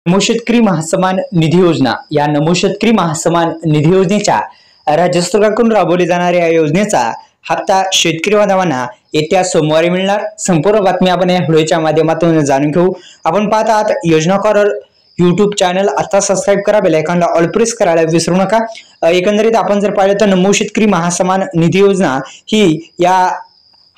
नमो शेतकरी महासन्मान निधी योजना या नमो शेतकरी महासन्मान निधी योजनेच्या राज्य सरकारकडून राबवली जाणाऱ्या योजनेचा हप्ता शेतकरी बांधवांना येत्या सोमवारी मिळणार। संपूर्ण बातमी आपण या व्हिडिओच्या माध्यमातून जाणून घेऊ। आपण पाहत आहात योजना कॉर्नर YouTube चॅनल आता सबस्क्राइब करा, बेल आयकॉनला ऑल प्रेस करायला विसरू नका। एकंदरीत आपण जर पाहिलं तर नमो शेतकरी महासन्मान निधी योजना ही या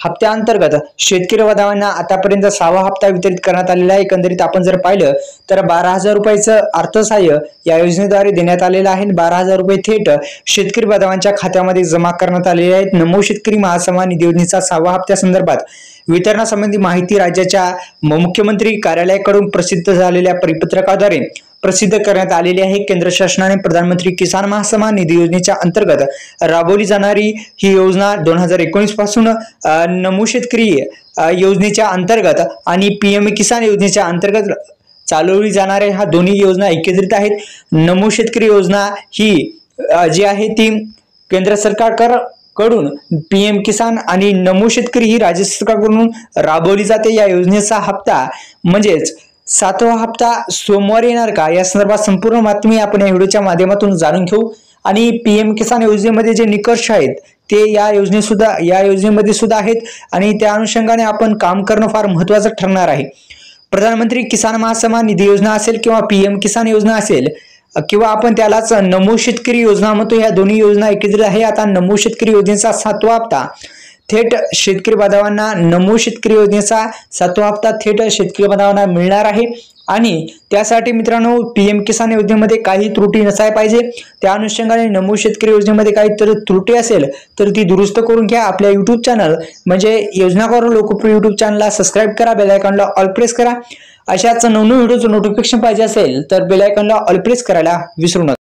हप्त्याअंतर्गत शेतकरी बांधवांना आतापर्यंत 6वा हप्ता वितरित करण्यात आलेला आहे। एकंदरीत आपण जर पाहिलं तर 12,000 रुपयाचं अर्थसहाय्य या योजनेद्वारे देण्यात आलेलं आहे। 12,000 रुपये थेट शेतकरी बांधवांच्या खात्यामध्ये जमा करण्यात आलेले आहेत। नमो शेतकरी महासन्मान निधी योजनेचा 6वा हप्त्यासंदर्भात वितरणासंबंधी माहिती राज्याच्या मुख्यमंत्री कार्यालयाकडून प्रसिद्ध झालेल्या परिपत्रकाद्वारे प्रसिद्ध करण्यात आलेली आहे। केंद्र शासनाने प्रधानमंत्री किसान महासन्मान निधी योजनेच्या अंतर्गत राबवली जाणारी ही योजना 2019 पासून नमो शेतकरी योजनेच्या अंतर्गत आणि पीएम किसान योजनेच्या अंतर्गत चालवली जाणाऱ्या ह्या दोन्ही योजना एकत्रित आहेत। नमो शेतकरी योजना ही जी आहे ती केंद्र सरकारकडून पीएम किसान आणि नमो शेतकरी ही राज्य सरकारकडून राबवली जाते। या योजनेचा हप्ता म्हणजेच 7वा हप्ता सोमवारी येणार का या संदर्भात संपूर्ण बातमी आपण या व्हिडिओच्या माध्यमातून जाणून घेऊ। आणि पीएम किसान योजनेमध्ये जे निकष आहेत ते या योजनेमध्ये सुद्धा आहेत आणि त्या अनुषंगाने आपण काम करणं फार महत्त्वाचं ठरणार आहे। प्रधानमंत्री किसान महासन्मान निधी योजना असेल किंवा पीएम किसान योजना असेल किंवा आपण त्यालाच नमो शेतकरी योजना म्हणतो, या दोन्ही योजना एकत्रित आहे। आता नमो शेतकरी योजनेचा 7वा हप्ता थेट शेतकरी बांधवांना नमो शेतकरी योजनेचा 7वा हप्ता थेट शेतकरी बांधवांना मिळणार आहे। आणि त्यासाठी मित्रांनो पीएम किसान योजनेमध्ये काही त्रुटी नसाय पाहिजे। त्या अनुषंगाने नमो शेतकरी योजनेमध्ये काही त्रुटी असेल तर ती दुरुस्त करून घ्या। आपल्या YouTube चॅनल म्हणजे योजना कॉर्नर लोकप्रिय YouTube चॅनलला सबस्क्राइब करा, बेल आयकॉनला ऑल प्रेस करा। अशाच नवनवीन व्हिडिओचं नोटिफिकेशन पाहिजे असेल तर बेल आयकॉनला ऑल प्रेस करायला विसरू नका।